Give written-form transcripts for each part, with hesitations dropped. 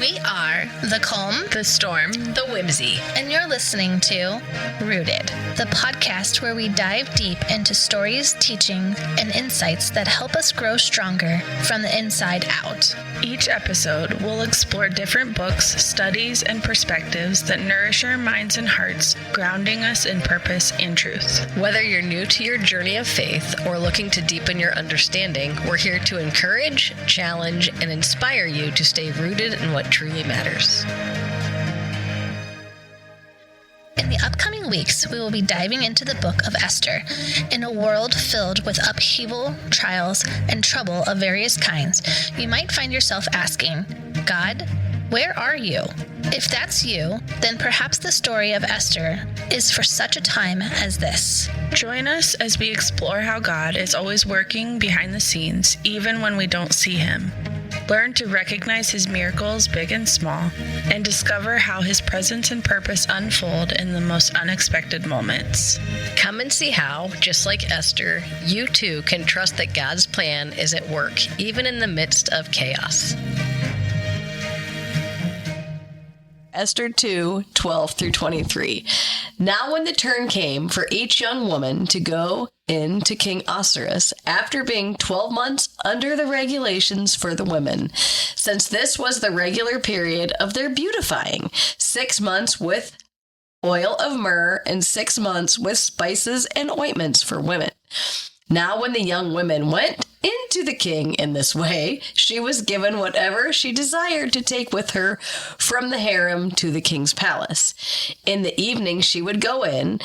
We are the calm, the storm, the whimsy, and you're listening to Rooted, the podcast where we dive deep into stories, teachings, and insights that help us grow stronger from the inside out. Each episode will explore different books, studies, and perspectives that nourish our minds and hearts, grounding us in purpose and truth. Whether you're new to your journey of faith or looking to deepen your understanding, we're here to encourage, challenge, and inspire you to stay rooted in what truly matters. In the upcoming weeks, we will be diving into the book of Esther. In a world filled with upheaval, trials, and trouble of various kinds, you might find yourself asking, God, where are you? If that's you, then perhaps the story of Esther is for such a time as this. Join us as we explore how God is always working behind the scenes, even when we don't see him. Learn to recognize his miracles, big and small, and discover how his presence and purpose unfold in the most unexpected moments. Come and see how, just like Esther, you too can trust that God's plan is at work, even in the midst of chaos. Esther 2:12-23. Now when the turn came for each young woman to go in to King Ahasuerus, after being 12 months under the regulations for the women, since this was the regular period of their beautifying, 6 months with oil of myrrh and 6 months with spices and ointments for women. Now when the young women went into the king in this way, she was given whatever she desired to take with her from the harem to the king's palace. In the evening she would go in,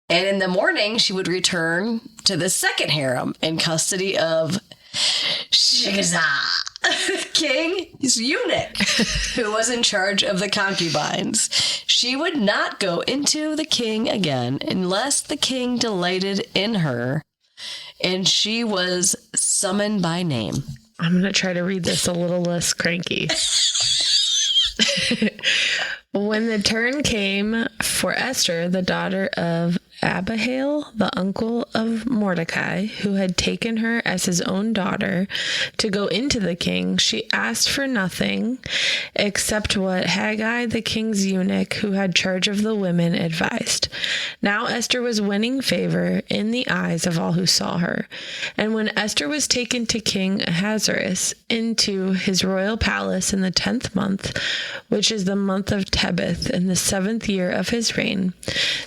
and in the morning she would return to the second harem in custody of Shigazah, king's eunuch, who was in charge of the concubines. She would not go into the king again unless the king delighted in her, and she was summoned by name. I'm going to try to read this a little less cranky. When the turn came for Esther, the daughter of Abihail, the uncle of Mordecai, who had taken her as his own daughter, to go into the king, she asked for nothing except what Haggai, the king's eunuch, who had charge of the women, advised. Now Esther was winning favor in the eyes of all who saw her. And when Esther was taken to King Ahasuerus into his royal palace in the 10th month, which is the month of Tebeth, in the 7th year of his reign,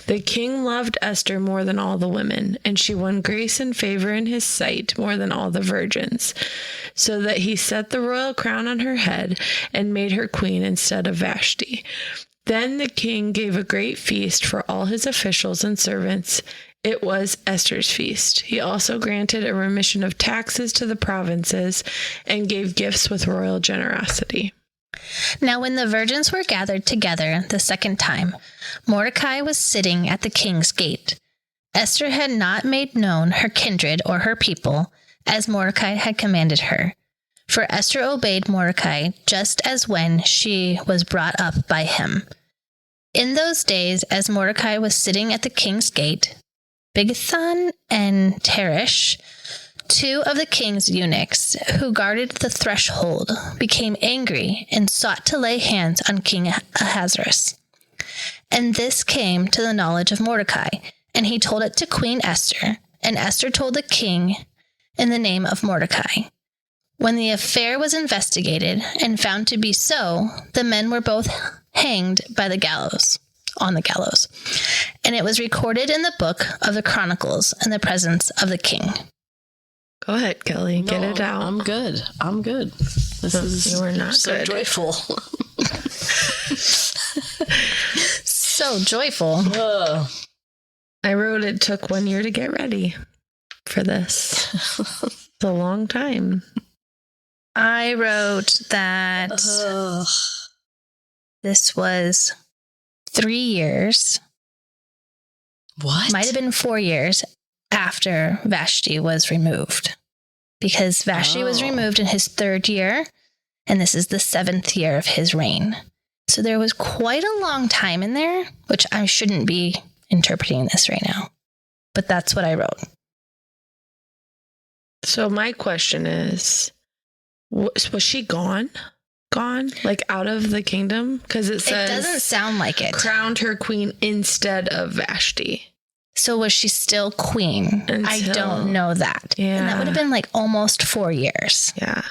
the king loved Esther more than all the women, and she won grace and favor in his sight more than all the virgins, so that he set the royal crown on her head and made her queen instead of Vashti. Then the king gave a great feast for all his officials and servants. It was Esther's feast. He also granted a remission of taxes to the provinces and gave gifts with royal generosity. Now when the virgins were gathered together the second time, Mordecai was sitting at the king's gate. Esther had not made known her kindred or her people, as Mordecai had commanded her. For Esther obeyed Mordecai just as when she was brought up by him. In those days, as Mordecai was sitting at the king's gate, Bigthan and Teresh, 2 of the king's eunuchs who guarded the threshold, became angry and sought to lay hands on King Ahasuerus. And this came to the knowledge of Mordecai, and he told it to Queen Esther, and Esther told the king in the name of Mordecai. When the affair was investigated and found to be so, the men were both hanged by the gallows, on the gallows, and it was recorded in the book of the Chronicles in the presence of the king. Go ahead, Kelly. Get it out. I'm good. This is you were not so good. Joyful. So joyful. I wrote it took 1 year to get ready for this. It's a long time. I wrote that this was 3 years. What? Might have been 4 years after Vashti was removed. Because Vashti was removed in his 3rd year, and this is the 7th year of his reign. So there was quite a long time in there, which I shouldn't be interpreting this right now. But that's what I wrote. So my question is, was she gone gone, like out of the kingdom? Because it says It doesn't sound like it. crowned her queen instead of Vashti. So was she still queen? I don't know that. Yeah. And that would have been like almost 4 years. Yeah.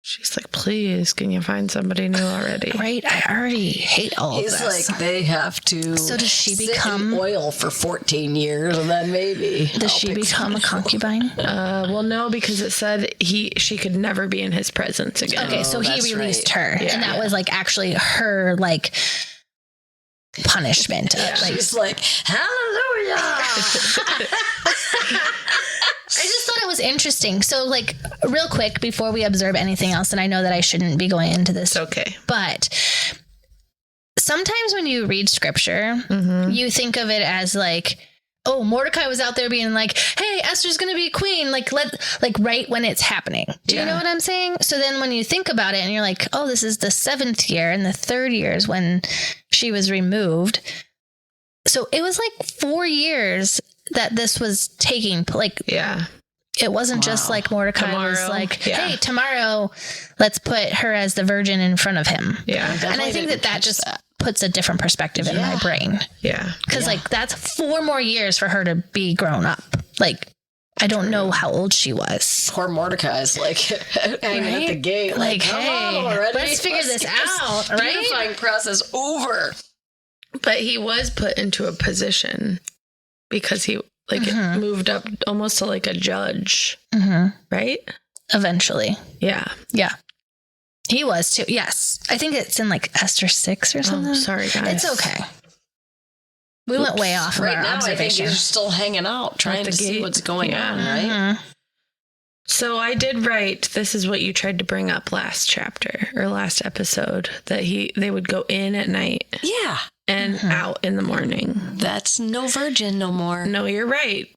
She's like, please, can you find somebody new already? Right? I already hate all of He's this. like, they have to. So does she sit become- in oil for 14 years, and then maybe Does she become a concubine? Well, no, because it said she could never be in his presence again. Okay, so he that's released right. her. Yeah. And that was like actually her like punishment. Like, She's like, hallelujah. I just thought it was interesting. So, like, real quick before we observe anything else, and I know that I shouldn't be going into this, It's okay. but sometimes when you read scripture, you think of it as like, oh, Mordecai was out there being like, hey, Esther's going to be queen, like right when it's happening. Do you know what I'm saying? So then when you think about it and you're like, oh, this is the 7th year and the 3rd year is when she was removed. So it was like 4 years that this was taking, like, Yeah. it wasn't just like Mordecai was Tomorrow. like, Yeah. hey, tomorrow, let's put her as the virgin in front of him. Yeah. And I think that just puts a different perspective in my brain. Yeah. Because, like, that's 4 more years for her to be grown up. Like, I don't know how old she was. Poor Mordecai's like hanging at the gate. Like, come hey, on already. let's figure this get out, right? Beautifying process over. But he was put into a position because he moved up almost to like a judge, right? Eventually. Yeah. Yeah. He was too. Yes. I think it's in like Esther 6 or something. Oh, sorry, guys. It's okay. We went way off of Right our now, I think observation. you're still hanging out, trying the to see gate. what's going Yeah. on, right? So I did write, this is what you tried to bring up last chapter or last episode, that they would go in at night Yeah. and out in the morning. That's no virgin no more. No, you're right.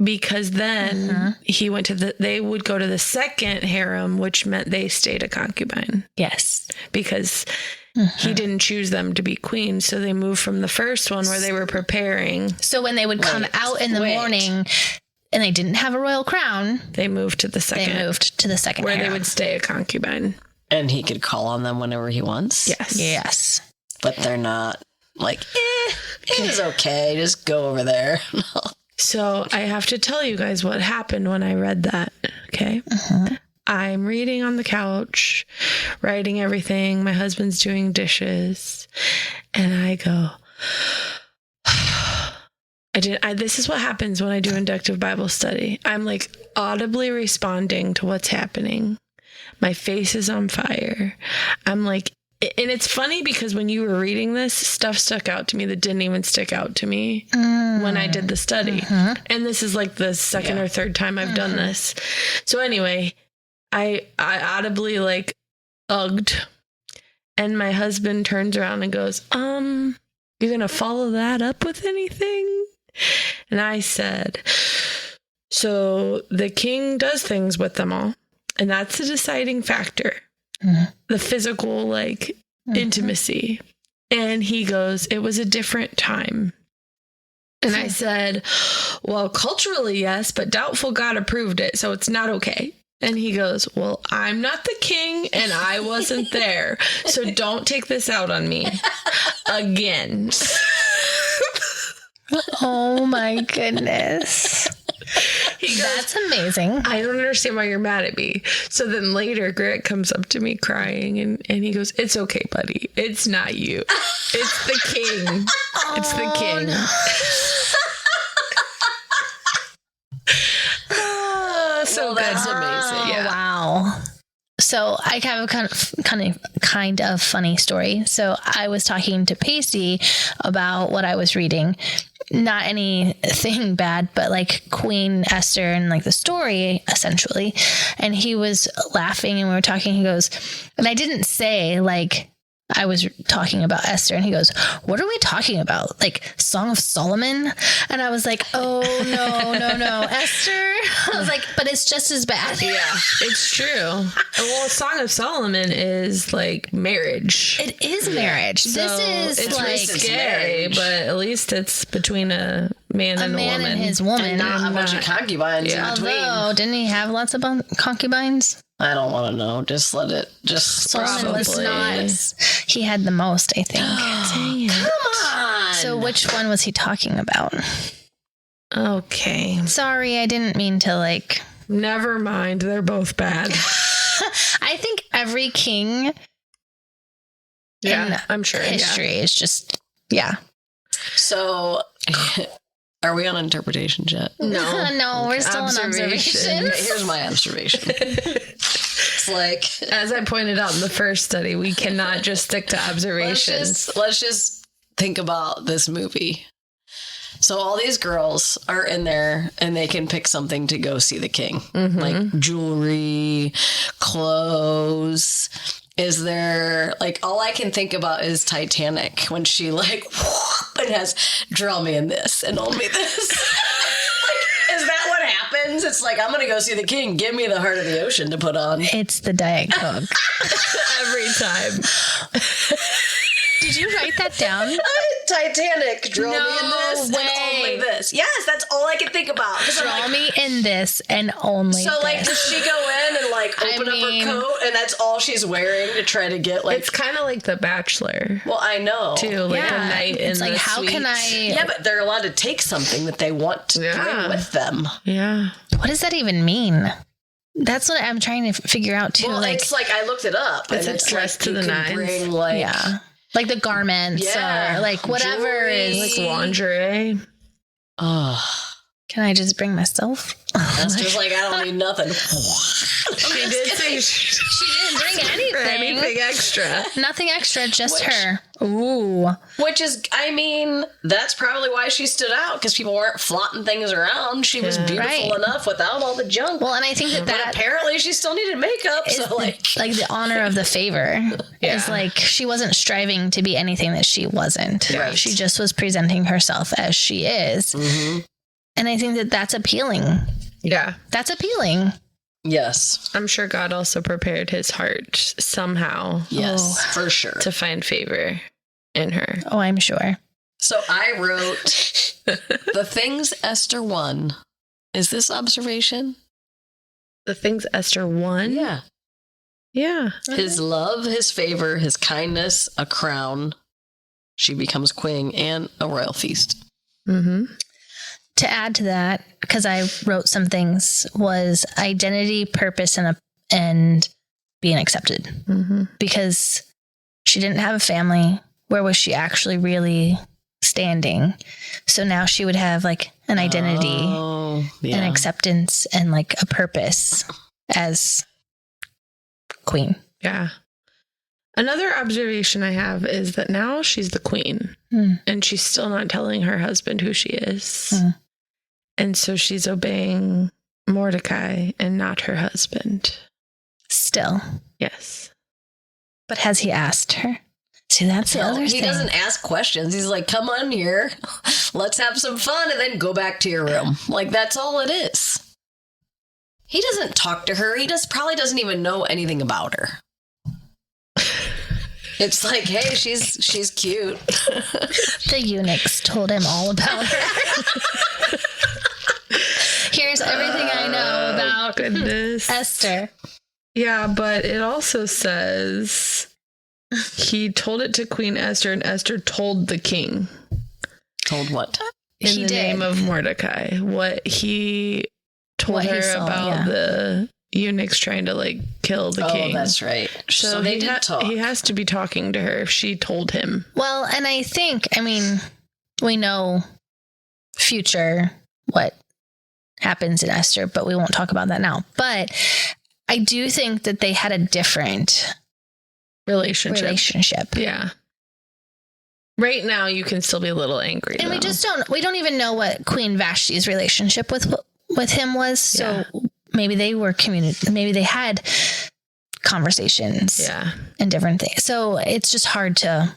Because then they would go to the second harem, which meant they stayed a concubine Yes. because he didn't choose them to be queen. So they moved from the first one where they were preparing. So when they would come out in the morning and they didn't have a royal crown, They moved to the they second, moved to the second where they harem. would stay a concubine. And he could call on them whenever he wants. Yes. Yes. But they're not like, it was okay. Just go over there. So I have to tell you guys what happened when I read that. Okay. I'm reading on the couch, writing everything. My husband's doing dishes. And I go, this is what happens when I do inductive Bible study. I'm like audibly responding to what's happening. My face is on fire. I'm like, and it's funny because when you were reading this, stuff stuck out to me that didn't even stick out to me when I did the study. And this is like the second or third time I've done this. So anyway, I audibly like ugged, and my husband turns around and goes, you're going to follow that up with anything? And I said, so the king does things with them all, and that's the deciding factor. The physical, like, intimacy. And he goes, it was a different time. And I said, well, culturally, yes, but doubtful God approved it, so it's not okay. And he goes, well, I'm not the king and I wasn't there, so don't take this out on me again. Oh my goodness. That's amazing. I don't understand why you're mad at me. So then later, Grant comes up to me crying and he goes, it's okay, buddy. It's not you. It's the king. It's the king. No. So that's good. amazing. Yeah. Wow. So I have a kind of funny story. So I was talking to Pacey about what I was reading. Not anything bad, but like Queen Esther and like the story essentially. And he was laughing and we were talking. He goes, and I didn't say like I was talking about Esther, and he goes, what are we talking about? Like Song of Solomon? And I was like, oh no, Esther. I was like, but it's just as bad. Yeah, it's true. Well, Song of Solomon is like marriage. It is marriage. So this is it's like risque, but at least it's between a man and a man woman. and his woman. Not a bunch of concubines in between. Although, didn't he have lots of concubines? I don't want to know. Just let it. Solomon was not. He had the most, I think. Dang it. Come on. So which one was he talking about? Okay. Sorry, I didn't mean to like. Never mind. They're both bad. I think every king in I'm sure. history is just, yeah. So, are we on interpretation yet? No. No, we're still on observation. Okay, here's my observation. It's like, As I pointed out in the first study, we cannot just stick to observations. let's just think about this movie. So all these girls are in there and they can pick something to go see the king. Like jewelry, clothes. Is there, like, all I can think about is Titanic when she like and has draw me in this and only this. Like, is that what happens? It's like, I'm going to go see the king. Give me the heart of the ocean to put on. It's the Diet Coke. Every time. Did you write that down? Titanic, draw me in this No and only way. this. Yes, that's all I can think about. 'Cause I'm Draw like, me in this and only so, like, this. does she go in and, like, open up her coat and that's all she's wearing to try to get, like... It's kind of like The Bachelor, Well, I know. too. Like a night in it's like, the how suite. can I... Yeah, but they're allowed to take something that they want to bring with them. Yeah. What does that even mean? That's what I'm trying to figure out, too. Well, like, it's like, I looked it up. It's and a dress like, to you the can nines. Bring, like... yeah. Like the garments Yeah. or like whatever Jewelry. is... Like lingerie. Can I just bring myself? That's just like, I don't need nothing. She did say She didn't bring anything. anything extra. Nothing extra, just her. Ooh. Which is, I mean, that's probably why she stood out, because people weren't flaunting things around. She was beautiful Right. enough without all the junk. Well, and I think that but apparently she still needed makeup, is so like... the honor of the favor is like she wasn't striving to be anything that she wasn't. Right. She just was presenting herself as she is. And I think that that's appealing. Yeah. That's appealing. Yes. I'm sure God also prepared his heart somehow Yes, for sure. to find favor in her. Oh, I'm sure. So I wrote the things Esther won. Is this observation? The things Esther won? Yeah. Yeah. His love, his favor, his kindness, a crown. She becomes queen and a royal feast. Mm-hmm. To add to that, because I wrote some things, was identity, purpose, and being accepted. Mm-hmm. Because she didn't have a family. Where was she actually really standing? So now she would have like an identity and acceptance and like a purpose as queen. Yeah. Another observation I have is that now she's the queen and she's still not telling her husband who she is. And so she's obeying Mordecai and not her husband. Still. Yes. But has he asked her? See, that's the other He thing. doesn't ask questions. He's like, come on here. Let's have some fun and then go back to your room. Like, that's all it is. He doesn't talk to her. He probably doesn't even know anything about her. It's like, hey, she's cute. The eunuchs told him all about her. Here's everything I know about Goodness. Esther. Yeah, but it also says he told it to Queen Esther and Esther told the king. Told what? In the name of Mordecai. What he told What he her saw, about the eunuchs trying to like kill the king. Oh, that's right. So they did talk. He has to be talking to her if she told him. Well, and I think, I mean, we know future what happens in Esther, but we won't talk about that now. But I do think that they had a different relationship. Yeah. Right now, you can still be a little angry. And though. we don't even know what Queen Vashti's relationship with him was. So maybe they were maybe they had conversations and different things. So it's just hard to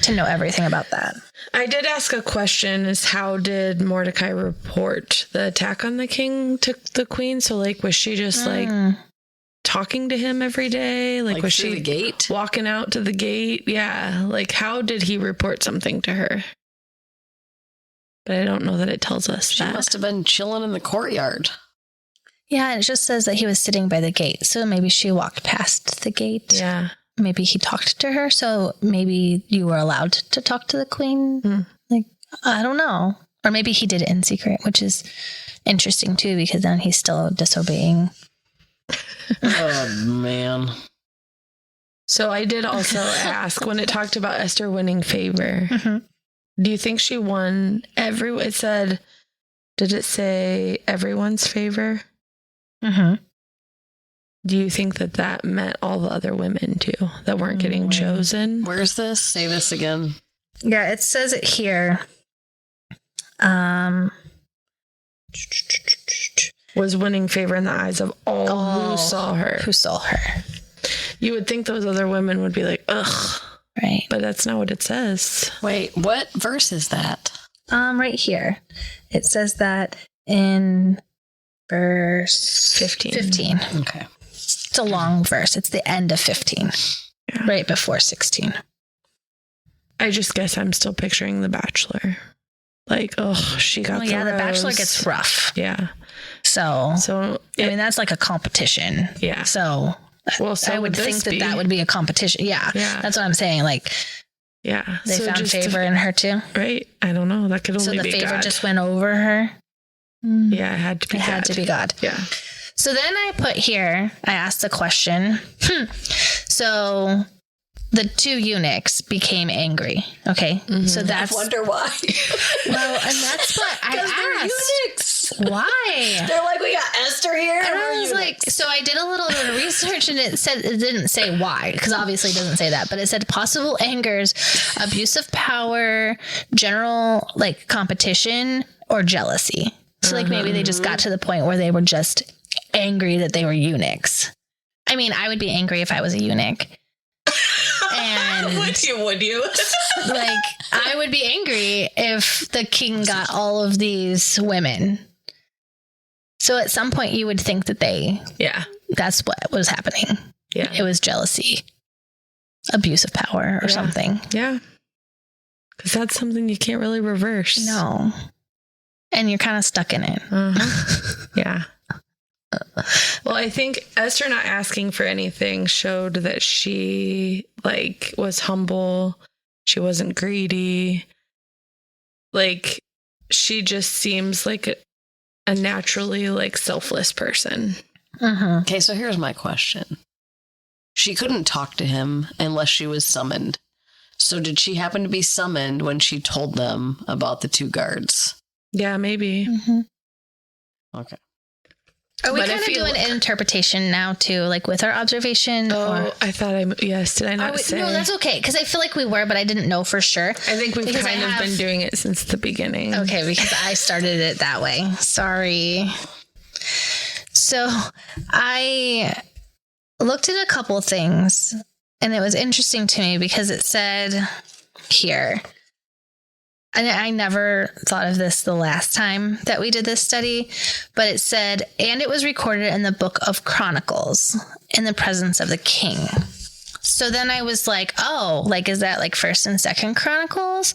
know everything about that. I did ask a question: is how did Mordecai report the attack on the king to the queen? So, like, was she just like talking to him every day? Like was she the gate? Walking out to the gate? Yeah. Like, how did he report something to her? But I don't know that it tells us She that. must have been chilling in the courtyard. Yeah, and it just says that he was sitting by the gate. So maybe she walked past the gate. Yeah. Maybe he talked to her. So maybe you were allowed to talk to the queen. Like, I don't know. Or maybe he did it in secret, which is interesting too, because then he's still disobeying. Oh, man. So I did also ask when it talked about Esther winning favor. Do you think she won it said, did it say everyone's favor? Do you think that meant all the other women too that weren't getting chosen? Where's this? Say this again. Yeah, it says it here. Was winning favor in the eyes of all who saw her. Who saw her. You would think those other women would be like, ugh. Right. But that's not what it says. Wait, what verse is that? Right here. It says that in verse 15. Okay. It's a long verse. It's the end of 15. Yeah. Right before 16. I just guess I'm still picturing The Bachelor. Like, oh, she got the The rose. Bachelor gets rough. Yeah. So I mean, that's like a competition. Yeah. So, I would think that would be a competition. Yeah. That's what I'm saying. Like, yeah. they found favor in her too. Right. I don't know. That could only be God. So the favor just went over her. Yeah, it had to be God. It had to be God. Yeah. So then I put here, I asked the question. So the two eunuchs became angry. Okay. So that's. I wonder why. Well, and that's what I asked. They're eunuchs. Why? They're like, we got Esther here. And I was like, so I did a little bit of research and it didn't say why, because obviously it doesn't say that, but it said possible angers, abuse of power, general like competition, or jealousy. So like maybe they just got to the point where they were just angry that they were eunuchs. I mean, I would be angry if I was a eunuch. And would you? like, I would be angry if the king got all of these women. So at some point you would think that that's what was happening. Yeah. It was jealousy, abuse of power or something. Yeah. Because that's something you can't really reverse. No. And you're kind of stuck in it. Yeah. Well, I think Esther not asking for anything showed that she like was humble. She wasn't greedy. Like she just seems like a naturally like selfless person. Okay, so here's my question. She couldn't talk to him unless she was summoned. So did she happen to be summoned when she told them about the two guards? Yeah, maybe. Okay. Are we kind of doing an interpretation now too, like with our observation? Oh, I thought yes. Did I not say? No, that's okay. Because I feel like we were, but I didn't know for sure. I think we've kind of been doing it since the beginning. Okay, because I started it that way. Sorry. So I looked at a couple things and it was interesting to me because it said here, and I never thought of this the last time that we did this study, but it said, and it was recorded in the book of Chronicles in the presence of the king. So then I was like, oh, like, is that like First and Second Chronicles?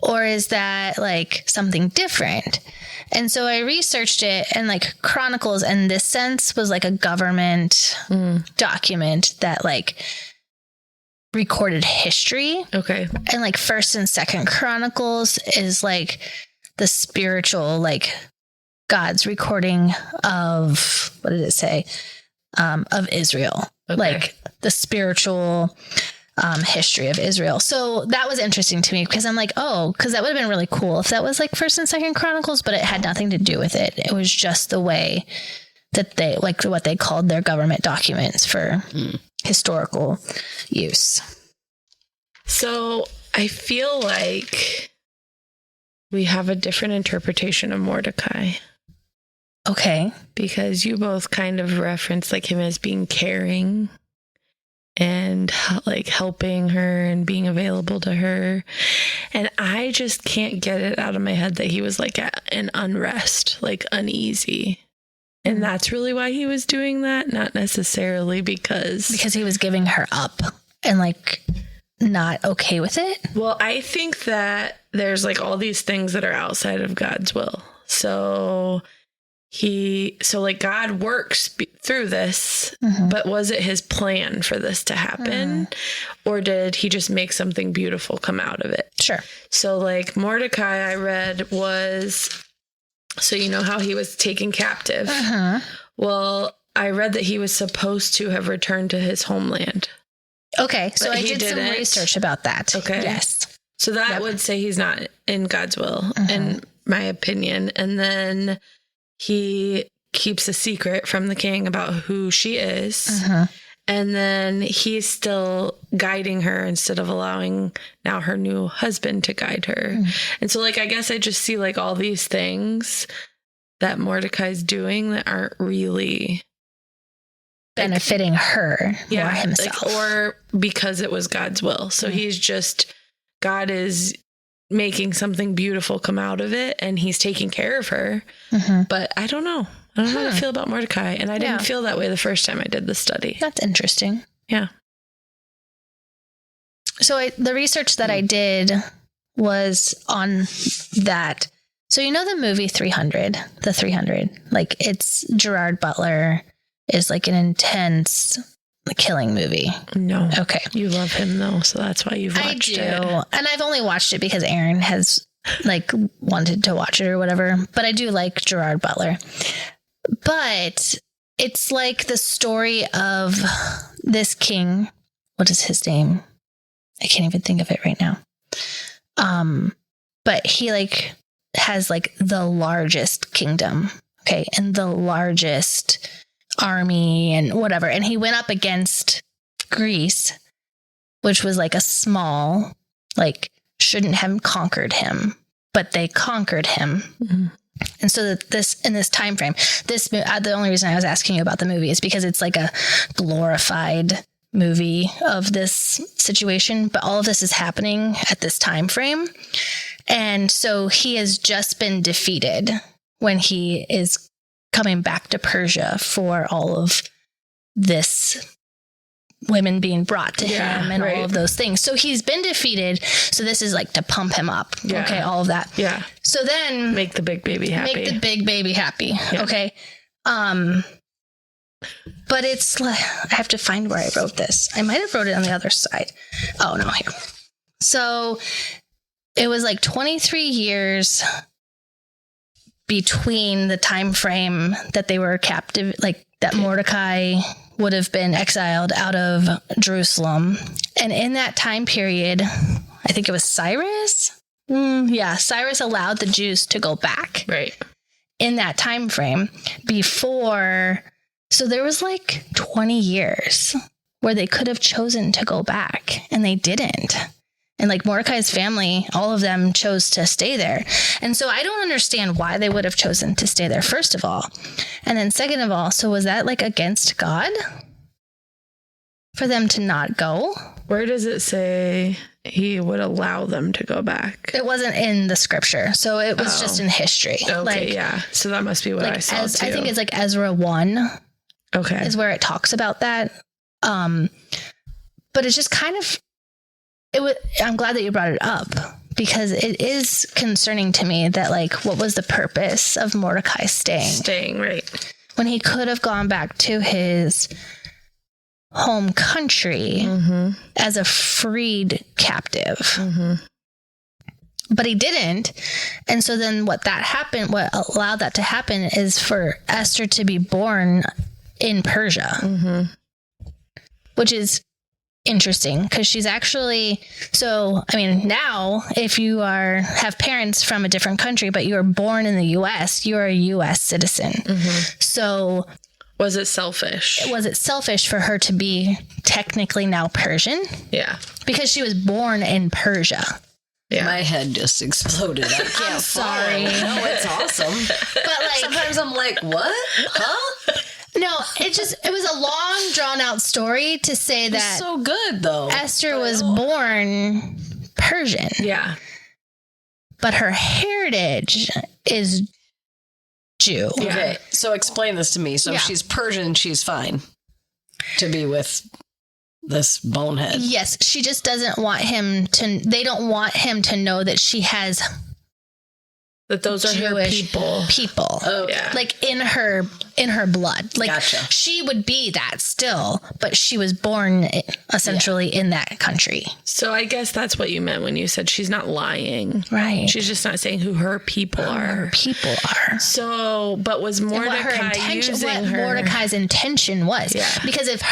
Or is that like something different? And so I researched it, and like Chronicles in this sense was like a government document that like recorded history. Okay. And like First and Second Chronicles is like the spiritual, like God's recording of, what did it say? Of Israel. Okay. Like the spiritual history of Israel. So that was interesting to me because I'm like, oh, because that would have been really cool if that was like First and Second Chronicles, but it had nothing to do with it. It was just the way that they, like what they called their government documents for historical use. So I feel like we have a different interpretation of Mordecai. Okay. Because you both kind of referenced like him as being caring and like helping her and being available to her. And I just can't get it out of my head that he was like an unrest, like uneasy. And that's really why he was doing that, not necessarily because he was giving her up and like not okay with it. Well, I think that there's like all these things that are outside of God's will. So God works through this, but was it his plan for this to happen? Or did he just make something beautiful come out of it? Sure. So like Mordecai, I read was, so you know how he was taken captive? Well, I read that he was supposed to have returned to his homeland. Okay. So But I he did some didn't. research about that. Okay. Yes. So that would say he's not in God's will, in my opinion. And then he keeps a secret from the king about who she is. And then he's still guiding her instead of allowing now her new husband to guide her. And so like, I guess I just see like all these things that Mordecai's doing that aren't really Benefiting her or himself. or because it was God's will. So he's just, God is making something beautiful come out of it, and he's taking care of her. But I don't know. I don't know how to feel about Mordecai. And I didn't feel that way the first time I did the study. That's interesting. Yeah. So the research that I did was on that. So you know the movie 300, the 300, like it's Gerard Butler is like an intense killing movie. No. Okay. You love him though, so that's why you've watched it. I do. And I've only watched it because Aaron has like wanted to watch it or whatever. But I do like Gerard Butler. But it's like the story of this king. What is his name? I can't even think of it right now. But he like has like the largest kingdom. Okay. And the largest army and whatever. And he went up against Greece, which was like a small, like shouldn't have conquered him, but they conquered him. And so that this, in this time frame, the only reason I was asking you about the movie is because it's like a glorified movie of this situation, but all of this is happening at this time frame. And so he has just been defeated when he is coming back to Persia for all of this women being brought to him and all of those things. So he's been defeated. So this is like to pump him up. Yeah. Okay. All of that. Yeah. So then make the big baby happy. Make the big baby happy. Yeah. Okay. But it's like, I have to find where I wrote this. I might have wrote it on the other side. Oh no, here. So it was like 23 years between the time frame that they were captive, like that Mordecai would have been exiled out of Jerusalem. And in that time period, I think it was Cyrus. Cyrus allowed the Jews to go back. Right. In that time frame before. So there was like 20 years where they could have chosen to go back and they didn't. And like Mordecai's family, all of them chose to stay there. And so I don't understand why they would have chosen to stay there, first of all. And then second of all, so was that like against God for them to not go? Where does it say he would allow them to go back? It wasn't in the scripture. So it was just in history. Okay, like, yeah. So that must be what I saw too. I think it's like Ezra 1. Okay. Is where it talks about that. But it's just kind of, I'm glad that you brought it up because it is concerning to me that like, what was the purpose of Mordecai staying? Staying, right. When he could have gone back to his home country as a freed captive. But he didn't. And so then what allowed that to happen is for Esther to be born in Persia, which is interesting because she's actually, so, I mean, now if you have parents from a different country, but you were born in the US, you're a US citizen. So was it selfish? Was it selfish for her to be technically now Persian? Yeah. Because she was born in Persia. Yeah. My head just exploded. I can't I'm sorry. No, it's awesome. But like sometimes I'm like, what? Huh? No, it was a long drawn out story to say that it's so good though. Esther was born Persian. Yeah. But her heritage is Jew. Okay. So explain this to me. So if she's Persian, she's fine to be with this bonehead. Yes, she just doesn't want they don't want him to know that she has That those are Jewish her people. Oh, yeah. Like in her blood. Like Gotcha. she would be that still, but she was born essentially in that country. So I guess that's what you meant when you said she's not lying. Right. She's just not saying who her people are. Her people are. So, but was Mordecai using her? Mordecai's intention was. Yeah. Because if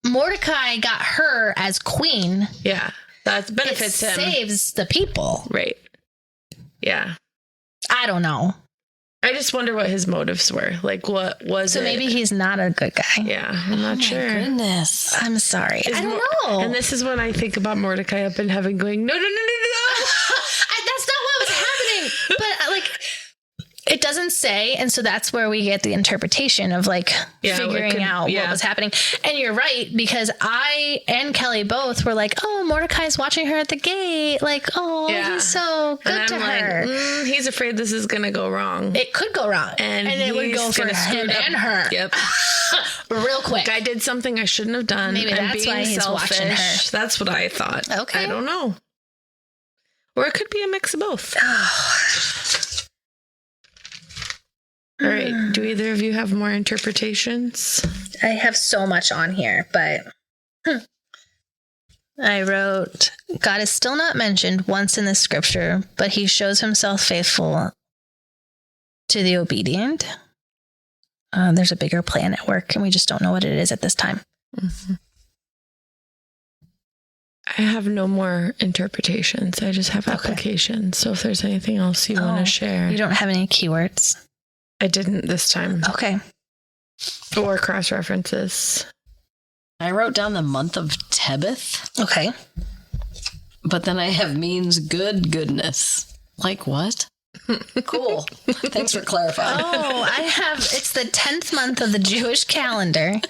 Mordecai got her as queen, Yeah. That benefits it him. saves the people. Right. Yeah. I don't know. I just wonder what his motives were. Like, what was So it? maybe he's not a good guy. Yeah, I'm not sure. Goodness. I'm sorry. I don't know. And this is when I think about Mordecai up in heaven going, no. That's not what was happening. But like, it doesn't say. And so that's where we get the interpretation of like figuring out what was happening. And you're right, because I and Kelly both were like, oh, Mordecai's watching her at the gate. Like, oh, he's so good and to I'm her. Like, he's afraid this is going to go wrong. It could go wrong. And it would go for him and her. Yep. Real quick. I did something I shouldn't have done. Maybe that's why he's watching her. That's what I thought. Okay. I don't know. Or it could be a mix of both. All right. Do either of you have more interpretations? I have so much on here, but I wrote, God is still not mentioned once in the scripture, but he shows himself faithful to the obedient. There's a bigger plan at work, and we just don't know what it is at this time. Mm-hmm. I have no more interpretations. I just have applications. So if there's anything else you want to share. You don't have any keywords? I didn't this time. Okay. Or cross references. I wrote down the month of Tebeth, Okay. but then I have means goodness. Like what? Cool. Thanks for clarifying. Oh, it's the 10th month of the Jewish calendar,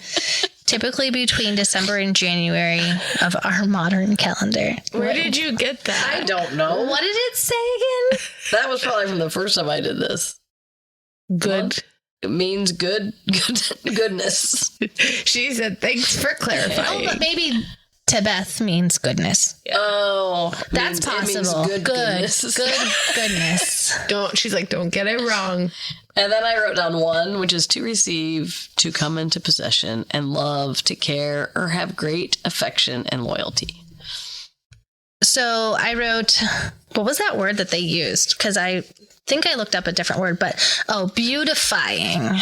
typically between December and January of our modern calendar. Where did you get that? I don't know. What did it say again? That was probably from the first time I did this. Good. It means goodness. She said, thanks for clarifying. Oh, but maybe Tebeth means goodness. Oh, That's possible. Goodness. Goodness. She's like, don't get it wrong. And then I wrote down one, which is to receive, to come into possession, and love, to care, or have great affection and loyalty. So I wrote, what was that word that they used? Because I think I looked up a different word, but beautifying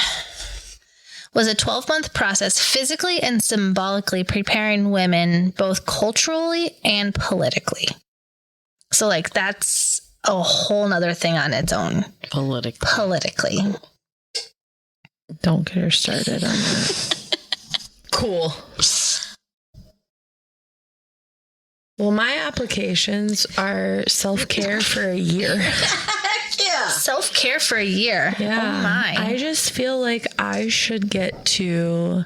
was a 12-month process physically and symbolically preparing women both culturally and politically. So like that's a whole nother thing on its own. Politically. Don't get her started on that. Cool. Well, my applications are self-care for a year. Yeah. Self-care for a year. Yeah. Oh my. I just feel like I should get to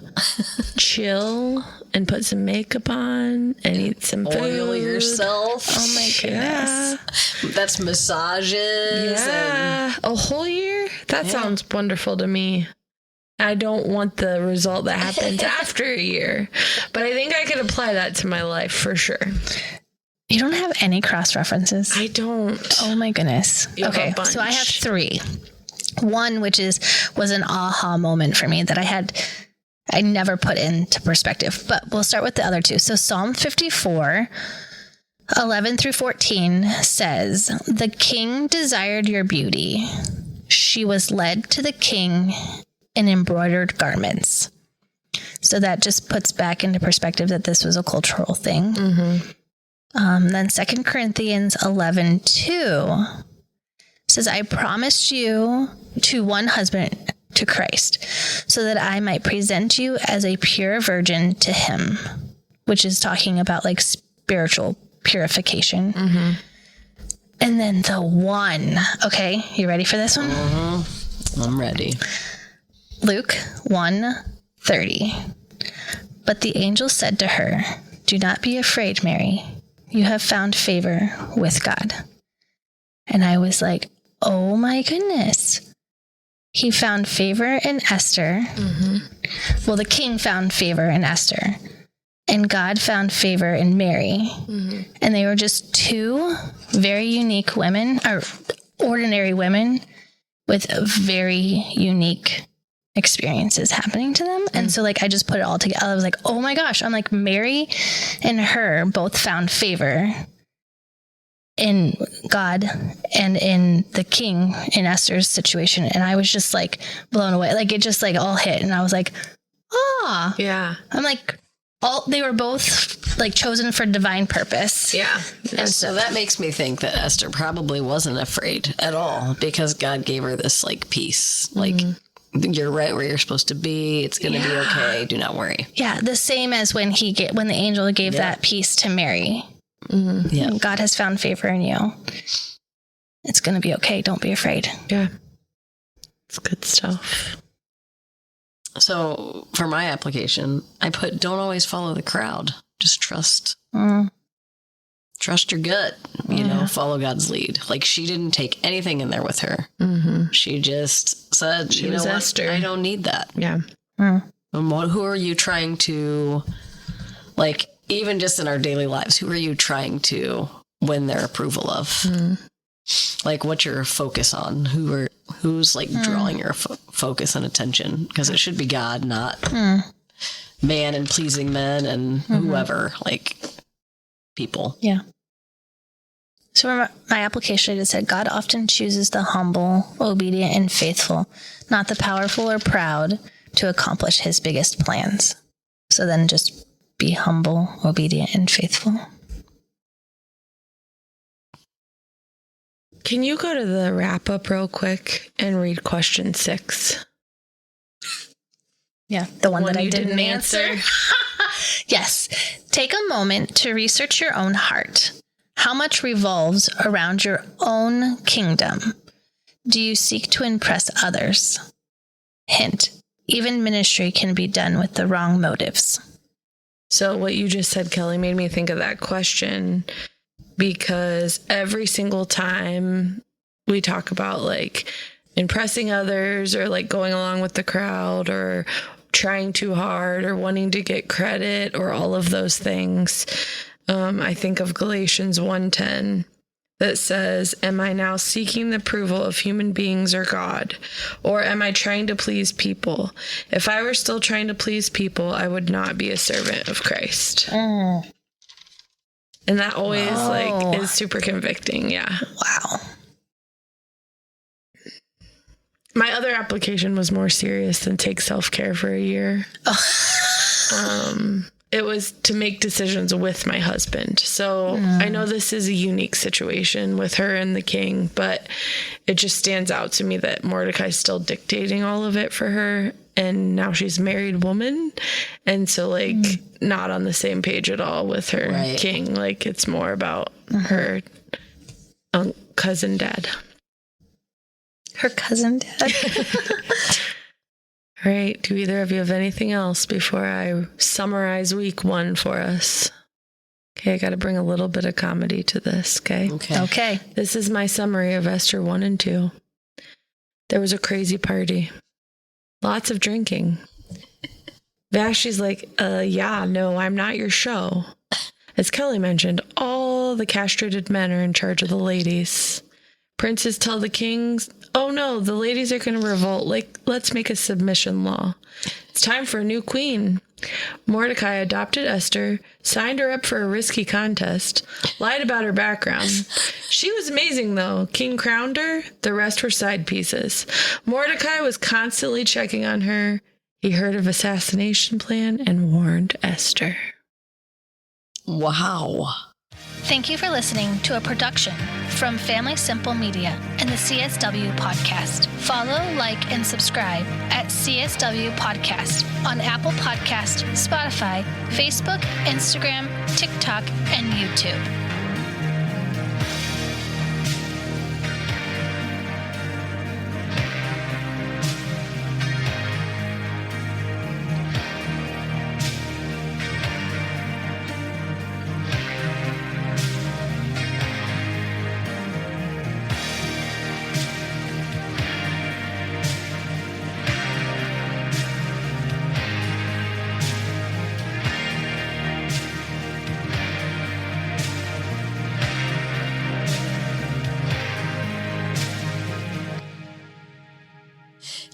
chill and put some makeup on and eat some food. Oil yourself. Oh my goodness. Yeah. That's massages. Yeah. A whole year? That sounds wonderful to me. I don't want the result that happens after a year, but I think I could apply that to my life for sure. You don't have any cross references? I don't. Oh my goodness. You have Okay, a bunch. so I have 3. One, which was an aha moment for me that I never put into perspective, but we'll start with the other 2. So Psalm 54, 11 through 14 says, the king desired your beauty. She was led to the king in embroidered garments. So that just puts back into perspective that this was a cultural thing. Mm-hmm. Then 2 Corinthians 11:2 says, I promised you to one husband, to Christ, so that I might present you as a pure virgin to him, which is talking about like spiritual purification. Mm-hmm. And then the one, okay, you ready for this one? Mm-hmm. I'm ready. Luke 1:30. But the angel said to her, do not be afraid, Mary. You have found favor with God. And I was like, oh my goodness. He found favor in Esther. Mm-hmm. Well, the king found favor in Esther. And God found favor in Mary. Mm-hmm. And they were just 2 very unique women, or ordinary women with very unique experiences happening to them. And so like I just put it all together. I was like, oh my gosh. I'm like, Mary and her both found favor in God and in the king in Esther's situation. And I was just like blown away. Like it just like all hit. And I was like, Yeah. I'm like, they were both like chosen for divine purpose. Yeah. And so that makes me think that Esther probably wasn't afraid at all because God gave her this like peace. Like, you're right where you're supposed to be. It's going to be okay. Do not worry. Yeah. The same as when the angel gave that peace to Mary. Yeah. God has found favor in you. It's going to be okay. Don't be afraid. Yeah. It's good stuff. So for my application, I put, don't always follow the crowd. Just trust your gut, follow God's lead. Like she didn't take anything in there with her. Mm-hmm. She just said, she was Esther. I don't need that. Yeah. Who are you trying to, like, even just in our daily lives, who are you trying to win their approval of? Like, what's your focus on? Who's like drawing your focus and attention? Because it should be God, not man and pleasing men and whoever, like people. Yeah. So my application, I just said, God often chooses the humble, obedient, and faithful, not the powerful or proud, to accomplish his biggest plans. So then just be humble, obedient, and faithful. Can you go to the wrap up real quick and read question 6? Yeah, the one that I you didn't answer. Yes. Take a moment to research your own heart. How much revolves around your own kingdom? Do you seek to impress others? Hint, even ministry can be done with the wrong motives. So what you just said, Kelly, made me think of that question, because every single time we talk about like impressing others or like going along with the crowd or trying too hard or wanting to get credit or all of those things, I think of Galatians 1:10 that says, am I now seeking the approval of human beings or God? Or am I trying to please people? If I were still trying to please people, I would not be a servant of Christ. And that always like is super convicting. Yeah. Wow. My other application was more serious than take self-care for a year. It was to make decisions with my husband. So I know this is a unique situation with her and the king, but it just stands out to me that Mordecai's still dictating all of it for her. And now she's a married woman. And so like not on the same page at all with her king. Like it's more about her cousin dad. Her cousin dad. All right. Do either of you have anything else before I summarize week 1 for us? Okay. I got to bring a little bit of comedy to this. Okay. This is my summary of Esther 1 and 2. There was a crazy party. Lots of drinking. Vashti's like, no, I'm not your show. As Kelly mentioned, all the castrated men are in charge of the ladies. Princes tell the kings, oh no, the ladies are going to revolt. Like, let's make a submission law. It's time for a new queen. Mordecai adopted Esther, signed her up for a risky contest, lied about her background. She was amazing, though. King crowned her. The rest were side pieces. Mordecai was constantly checking on her. He heard of assassination plan and warned Esther. Wow. Thank you for listening to a production from Family Simple Media and the CSW Podcast. Follow, like, and subscribe at CSW Podcast on Apple Podcast, Spotify, Facebook, Instagram, TikTok, and YouTube.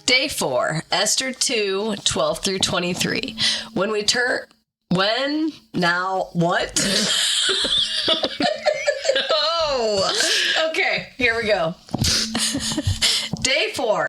Day 4, Esther 2, 12 through 23. Now, what? Oh! Okay, here we go. Day 4,